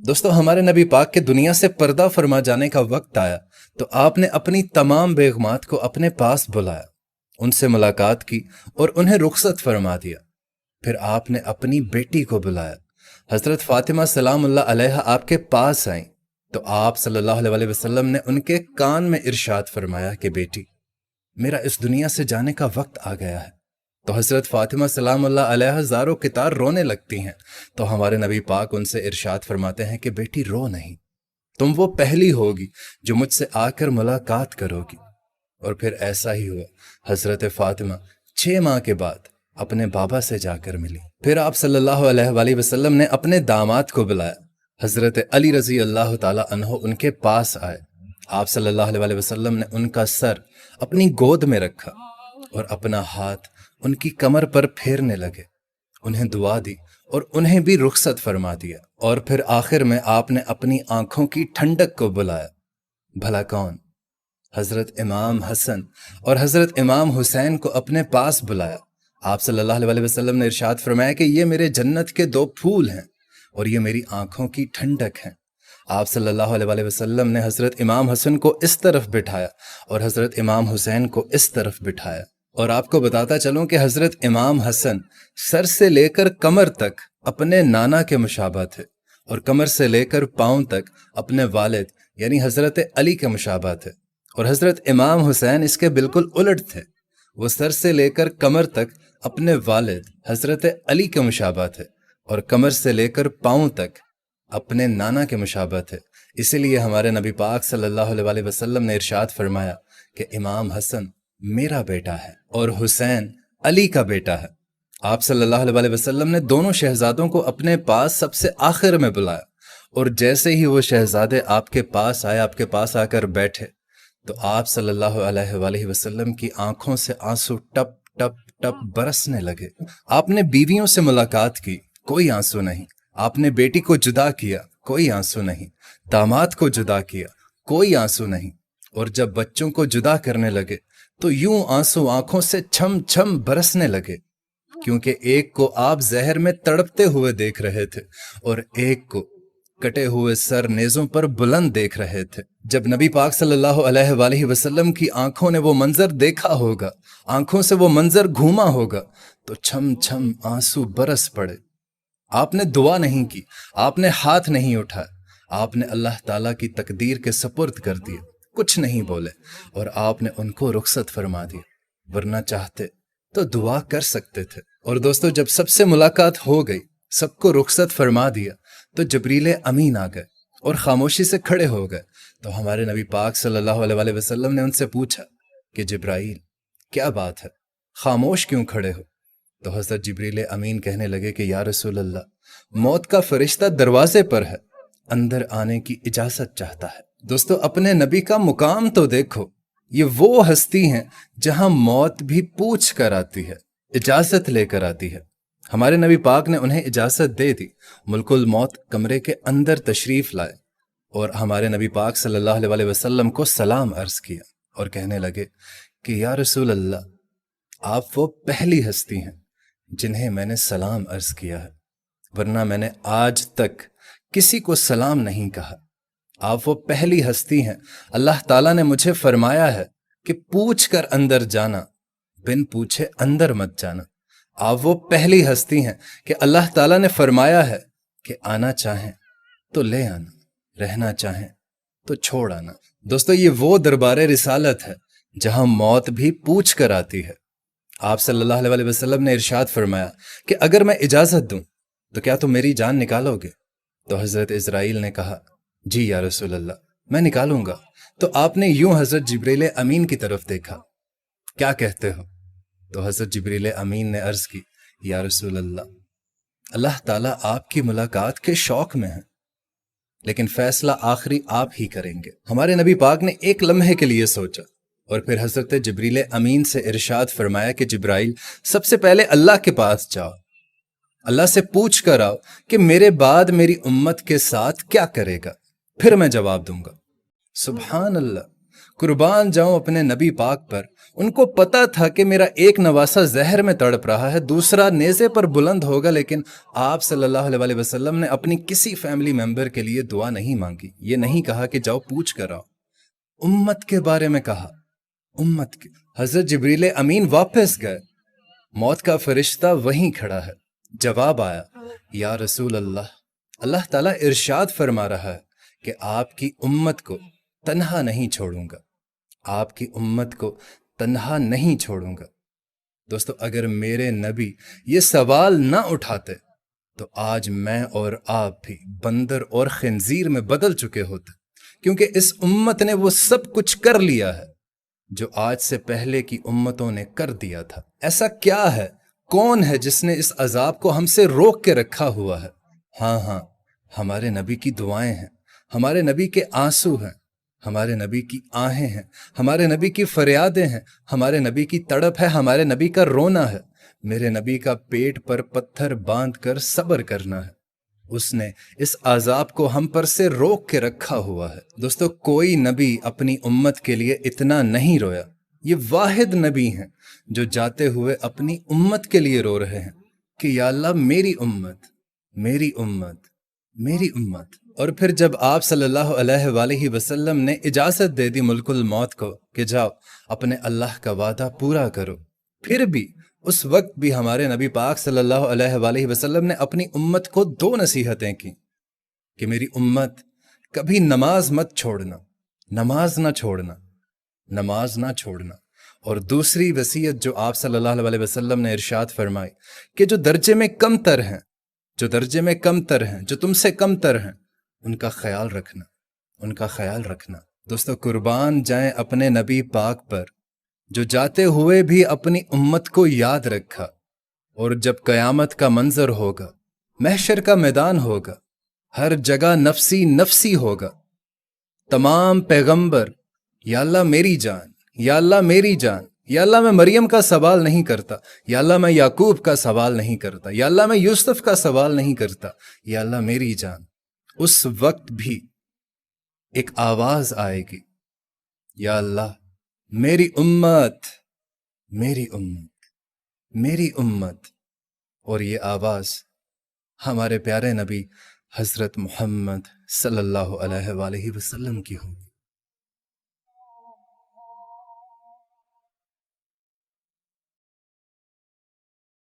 दोस्तों, हमारे नबी पाक के दुनिया से पर्दा फरमा जाने का वक्त आया तो आपने अपनी तमाम बेगमात को अपने पास बुलाया, उनसे मुलाकात की और उन्हें रुखसत फरमा दिया। फिर आपने अपनी बेटी को बुलाया। हजरत फातिमा सलामुल्लाह अलैहा आपके पास आई तो आप सल्लल्लाहु अलैहि वसल्लम ने उनके कान में इरशाद फरमाया कि बेटी, मेरा इस दुनिया से जाने का वक्त आ गया है। तो हजरत फातिमा सलामुल्लाह अलैहा ज़ारो कितार रोने लगती हैं तो हमारे नबी पाक उनसे इरशाद फरमाते हैं कि बेटी रो नहीं, तुम वो पहली होगी जो मुझसे आकर मुलाकात करोगी। और फिर ऐसा ही हुआ। हजरत फातिमा 6 माह के बाद अपने बाबा से जाकर मिली। फिर आप सल्लल्लाहु अलैहि वसल्लम ने अपने दामाद को बुलाया। हजरत अली रजी अल्लाह ताला अन्हो उनके पास आए। आप सल्लल्लाहु अलैहि वसल्लम ने उनका सर अपनी गोद में रखा और अपना हाथ उनकी कमर पर फेरने लगे, उन्हें दुआ दी और उन्हें भी रुखसत फरमा दिया। और फिर आखिर में आपने अपनी आंखों की ठंडक को बुलाया। भला कौन? हजरत इमाम हसन और हजरत इमाम हुसैन को अपने पास बुलाया। आप सल्लल्लाहु अलैहि वसल्लम ने इरशाद फरमाया कि ये मेरे जन्नत के 2 फूल हैं और ये मेरी आंखों की ठंडक हैं। आप सल्लल्लाहु अलैहि वसल्लम ने हजरत इमाम हसन को इस तरफ बिठाया और हजरत इमाम हुसैन को इस तरफ बिठाया। और आपको बताता चलूं कि हजरत इमाम हसन सर से लेकर कमर तक अपने नाना के मुशाबा थे और कमर से लेकर पांव तक अपने वालिद यानी हजरत अली के मुशाबा थे। और हजरत इमाम हुसैन इसके बिल्कुल उलट थे, वो सर से लेकर कमर तक अपने वालिद हजरत अली के मुशाबा थे और कमर से लेकर पांव तक अपने नाना के मुशाबा थे। इसीलिए हमारे नबी पाक सल्लल्लाहु अलैहि वसल्लम ने इरशाद फरमाया कि इमाम हसन मेरा बेटा है और हुसैन अली का बेटा है। आप सल्लल्लाहु अलैहि वसल्लम ने दोनों शहजादों को अपने पास सबसे आखिर में बुलाया और जैसे ही वो शहजादे आपके पास आए, आपके पास आकर बैठे तो आप सल्लल्लाहु अलैहि वसल्लम की आंखों से आंसू टप टप टप बरसने लगे। आपने बीवियों से मुलाकात की, कोई आंसू नहीं। आपने बेटी को जुदा किया, कोई आंसू नहीं। दामाद को जुदा किया, कोई आंसू नहीं। और जब बच्चों को जुदा करने लगे तो यूं आंसू आंखों से छम छम बरसने लगे, क्योंकि एक को आप जहर में तड़पते हुए देख रहे थे और एक को कटे हुए सर नेज़ों पर बुलंद देख रहे थे। जब नबी पाक सल्लल्लाहु अलैहि वसल्लम की आंखों ने वो मंजर देखा होगा, आंखों से वो मंजर घूमा होगा तो छम छम आंसू बरस पड़े। आपने दुआ नहीं की, आपने हाथ नहीं उठाया, आपने अल्लाह ताला की तकदीर के सपुर्द कर दिया, कुछ नहीं बोले और आपने उनको रुखसत फरमा दिया, वरना चाहते तो दुआ कर सकते थे। और दोस्तों, जब सबसे मुलाकात हो गई, सबको रुखसत फरमा दिया तो जबरील अमीन आ गए और खामोशी से खड़े हो गए। तो हमारे नबी पाक सल्लल्लाहु अलैहि वसल्लम ने उनसे पूछा कि जिब्राइल, क्या बात है, खामोश क्यों खड़े हो? तो हजरत जिब्रील अमीन कहने लगे कि या रसूल अल्लाह, मौत का फरिश्ता दरवाजे पर है, अंदर आने की इजाजत चाहता है। दोस्तों, अपने नबी का मुकाम तो देखो, ये वो हस्ती हैं जहां मौत भी पूछ कर आती है, इजाजत लेकर आती है। हमारे नबी पाक ने उन्हें इजाजत दे दी, मुल्कुल मौत कमरे के अंदर तशरीफ लाए और हमारे नबी पाक सल्लल्लाहु अलैहि वसल्लम को सलाम अर्ज किया और कहने लगे कि या रसूल अल्लाह, आप वो पहली हस्ती हैं जिन्हें मैंने सलाम अर्ज किया है, वरना मैंने आज तक किसी को सलाम नहीं कहा। आप वो पहली हस्ती हैं, अल्लाह ताला ने मुझे फरमाया है कि पूछ कर अंदर जाना, बिन पूछे अंदर मत जाना। आप वो पहली हस्ती हैं कि अल्लाह ताला ने फरमाया है कि आना चाहें तो ले आना, रहना चाहें तो छोड़ आना। दोस्तों, ये वो दरबार रिसालत है जहां मौत भी पूछ कर आती है। आप सल्लल्लाहु अलैहि वसल्लम ने इरशाद फरमाया कि अगर मैं इजाजत दूं तो क्या तुम मेरी जान निकालोगे? तो हजरत इजराइल ने कहा, जी या रसूल अल्लाह, मैं निकालूंगा। तो आपने यूं हजरत जिब्रील अमीन की तरफ देखा, क्या कहते हो? तो हजरत जिब्रील अमीन ने अर्ज की, या रसूल अल्लाह, अल्लाह ताला आपकी मुलाकात के शौक में है, लेकिन फैसला आखिरी आप ही करेंगे। हमारे नबी पाक ने एक लम्हे के लिए सोचा और फिर हजरत जिब्रील अमीन से इरशाद फरमाया कि जिब्राइल, सबसे पहले अल्लाह के पास जाओ, अल्लाह से पूछ कर आओ कि मेरे बाद मेरी उम्मत के साथ क्या करेगा, फिर मैं जवाब दूंगा। सुभान अल्लाह, कुर्बान जाऊं अपने नबी पाक पर, उनको पता था कि मेरा एक नवासा जहर में तड़प रहा है, दूसरा नेज़े पर बुलंद होगा, लेकिन आप सल्लल्लाहु अलैहि वसल्लम ने अपनी किसी फैमिली मेंबर के लिए दुआ नहीं मांगी। ये नहीं कहा कि जाओ पूछ कर आओ, उम्मत के बारे में कहा, उम्मत के। हजरत जिब्रील अमीन वापस गए, मौत का फरिश्ता वहीं खड़ा है। जवाब आया, या रसूल अल्लाह, अल्लाह ताला इरशाद फरमा रहा है कि आपकी उम्मत को तन्हा नहीं छोड़ूंगा, आपकी उम्मत को तन्हा नहीं छोड़ूंगा। दोस्तों, अगर मेरे नबी ये सवाल ना उठाते तो आज मैं और आप भी बंदर और खिंजीर में बदल चुके होते, क्योंकि इस उम्मत ने वो सब कुछ कर लिया है जो आज से पहले की उम्मतों ने कर दिया था। ऐसा क्या है, कौन है जिसने इस अजाब को हमसे रोक के रखा हुआ है? हाँ, हमारे नबी की दुआएं हैं, हमारे नबी के आंसू हैं, हमारे नबी की आहें हैं, हमारे नबी की फरियादें हैं, हमारे नबी की तड़प है, हमारे नबी का रोना है, मेरे नबी का पेट पर पत्थर बांध कर सब्र करना है। उसने इस अजाब को हम पर से रोक के रखा हुआ है। दोस्तों, कोई नबी अपनी उम्मत के लिए इतना नहीं रोया। ये वाहिद नबी हैं जो जाते हुए अपनी उम्मत के लिए रो रहे हैं कि या अल्लाह मेरी उम्मत, मेरी उम्मत, मेरी उम्मत। और फिर जब आप सल्लल्लाहु अलैहि वसल्लम ने इजाजत दे दी मुल्कुल मौत को कि जाओ अपने अल्लाह का वादा पूरा करो, फिर भी उस वक्त भी हमारे नबी पाक सल्लल्लाहु अलैहि वसल्लम ने अपनी उम्मत को दो नसीहतें की कि मेरी उम्मत, कभी नमाज मत छोड़ना, नमाज ना छोड़ना, नमाज ना छोड़ना। और दूसरी वसीयत जो आप सल्लल्लाहु अलैहि वसल्लम ने इरशाद फरमाई कि जो दर्जे में कमतर हैं, जो दर्जे में कमतर हैं, जो तुमसे कमतर हैं, उनका ख्याल रखना, उनका ख्याल रखना। दोस्तों, कुर्बान जाएं अपने नबी पाक पर जो जाते हुए भी अपनी उम्मत को याद रखा। और जब कयामत का मंजर होगा, महशर का मैदान होगा, हर जगह नफसी नफसी होगा, तमाम पैगंबर या अल्लाह मेरी जान, या अल्लाह मेरी जान, या अल्लाह मैं मरियम का सवाल नहीं करता, या अल्लाह मैं याकूब का सवाल नहीं करता, या अल्लाह मैं यूसुफ का सवाल नहीं करता, या अल्लाह मेरी जान। उस वक्त भी एक आवाज आएगी, या अल्लाह मेरी उम्मत, मेरी उम्मत, मेरी उम्मत। और ये आवाज हमारे प्यारे नबी हजरत मोहम्मद सल्लल्लाहु अलैहि वसल्लम की होगी।